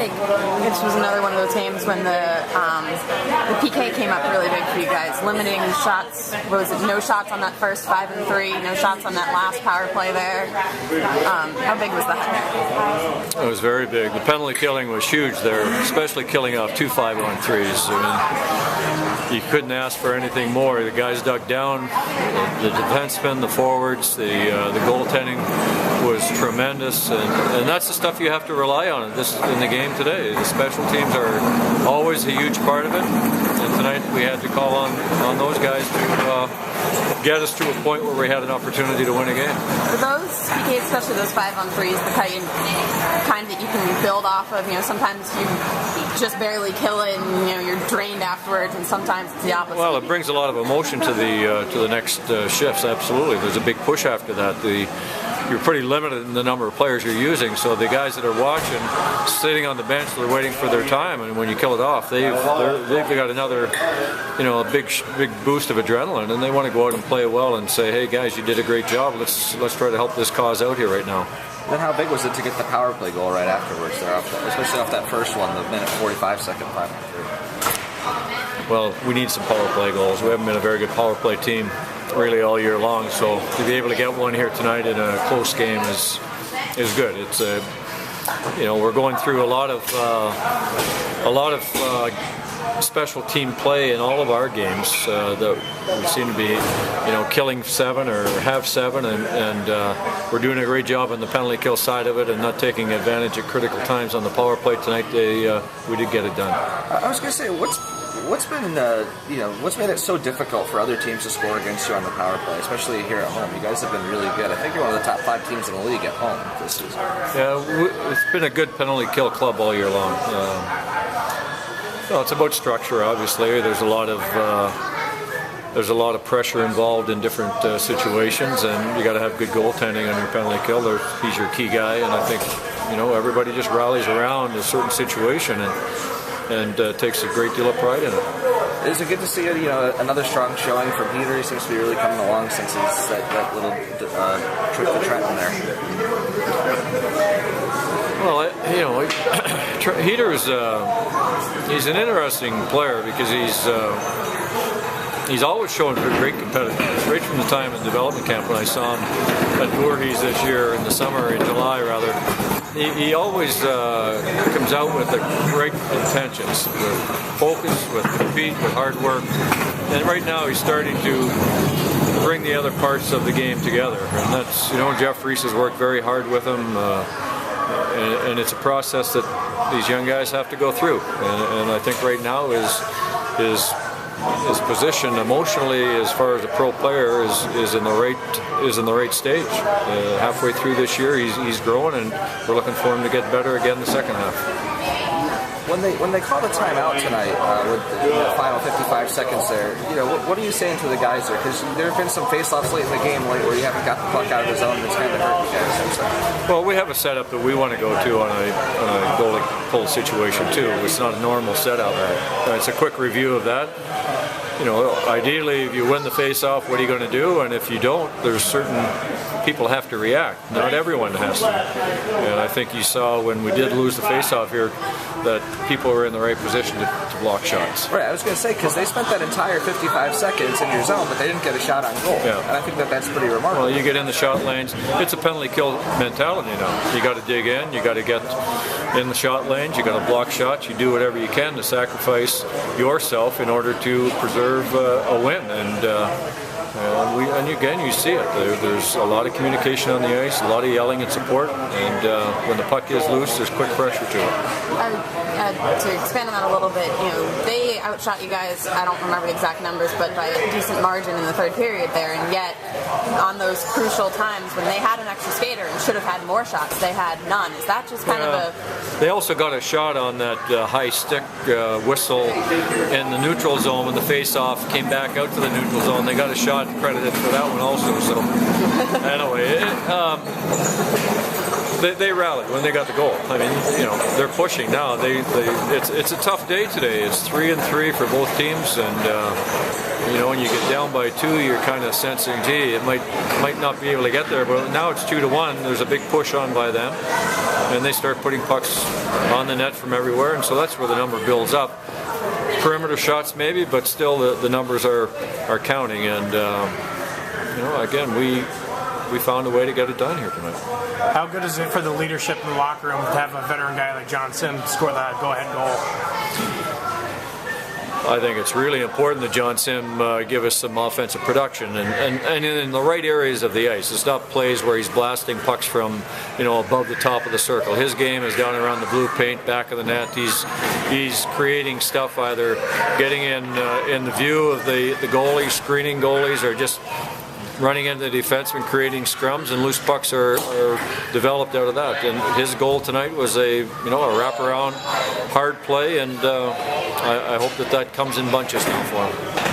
like this was another one of those games when the PK came up really big for you guys, limiting shots. What was it? No shots on that first 5 and 3. No shots on that last power play there. How big was that? It was very big. The penalty killing was huge there, especially killing off 2 5-on-3s. I mean, you couldn't ask for anything more. The guys dug down. The defensemen, the forwards, the goaltending was tremendous, and that's the stuff you have to rely on in the game today. The special teams are always a huge part of it, and tonight we had to call on those guys to get us to a point where we had an opportunity to win a game. For those PKs, especially those 5-on-3s, the kind that you can build off of, sometimes you just barely kill it and you're drained afterwards, and sometimes it's the opposite. Well, it brings a lot of emotion to the next shifts. Absolutely, there's a big push after that. You're pretty limited in the number of players you're using, so the guys that are watching, sitting on the bench, they're waiting for their time, and when you kill it off, they've got another, a big boost of adrenaline, and they want to go out and play well and say, hey guys, you did a great job. Let's try to help this cause out here right now. Then how big was it to get the power play goal right afterwards, especially off that first one, the minute 45-second 5-on-3? Well, we need some power play goals. We haven't been a very good power play team really all year long, so to be able to get one here tonight in a close game is good. It's we're going through a lot of special team play in all of our games that we seem to be killing 7 or have 7, and we're doing a great job on the penalty kill side of it and not taking advantage at critical times on the power play tonight. We did get it done. I was going to say, what's made it so difficult for other teams to score against you on the power play, especially here at home? You guys have been really good. I think you're one of the top 5 teams in the league at home this season. Yeah, it's been a good penalty kill club all year long. Well, it's about structure, obviously. There's a lot of pressure involved in different situations, and you got to have good goaltending on your penalty kill. He's your key guy, and I think everybody just rallies around a certain situation and takes a great deal of pride in it. Is it good to see another strong showing from Heeter? He seems to be really coming along since he's that little trip to Trenton there. Well, Heeter is he's an interesting player because he's always shown great competitiveness. Right from the time in development camp when I saw him at Voorhees this year in July rather, he always comes out with great intentions, with focus, with compete, with hard work. And right now he's starting to bring the other parts of the game together. And that's, Jeff Reese has worked very hard with him. And it's a process that these young guys have to go through. And I think right now his position emotionally, as far as a pro player, is in the right stage. Halfway through this year, he's growing, and we're looking for him to get better again the second half. When they call the timeout tonight with the final 55 seconds there, what are you saying to the guys there? Because there have been some face-offs late in the game where you haven't got the puck out of the zone that's kind of hurt you guys. Well, we have a setup that we want to go to on a goal situation too. It's not a normal setup. It's a quick review of that. Ideally, if you win the face-off, what are you going to do? And if you don't, there's certain people have to react. Not everyone has to. And I think you saw when we did lose the face-off here that people were in the right position to block shots. Right, I was going to say, because they spent that entire 55 seconds in your zone, but they didn't get a shot on goal. Yeah. And I think that's pretty remarkable. Well, you get in the shot lanes. It's a penalty kill mentality now. You got to dig in. You got to get in the shot lanes. You got to block shots. You do whatever you can to sacrifice yourself in order to preserve a win. And again, you see it. There's a lot of communication on the ice, a lot of yelling and support, and when the puck is loose, there's quick pressure to it. To expand on that a little bit, they outshot you guys, I don't remember the exact numbers, but by a decent margin in the third period there, and yet on those crucial times when they had an extra skater and should have had more shots, they had none. Is that just kind of a... They also got a shot on that high stick whistle in the neutral zone when the face-off came back out to the neutral zone. They got a shot credited for that one also. So anyway, they rallied when they got the goal. I mean, they're pushing now. It's a tough day today. It's 3-3 for both teams, and when you get down by 2, you're kind of sensing, gee, it might not be able to get there. But now it's 2-1. There's a big push on by them. and they start putting pucks on the net from everywhere, and so that's where the number builds up. Perimeter shots maybe, but still the numbers are counting, and again, we found a way to get it done here tonight. How good is it for the leadership in the locker room to have a veteran guy like John Sim score that go-ahead goal? I think it's really important that John Sim give us some offensive production and in the right areas of the ice. It's not plays where he's blasting pucks from above the top of the circle. His game is down around the blue paint, back of the net. He's creating stuff, either getting in the view of the goalie, screening goalies, or just running into the defenseman, creating scrums, and loose pucks are developed out of that. And his goal tonight was a wraparound hard play, and I hope that comes in bunches now for him.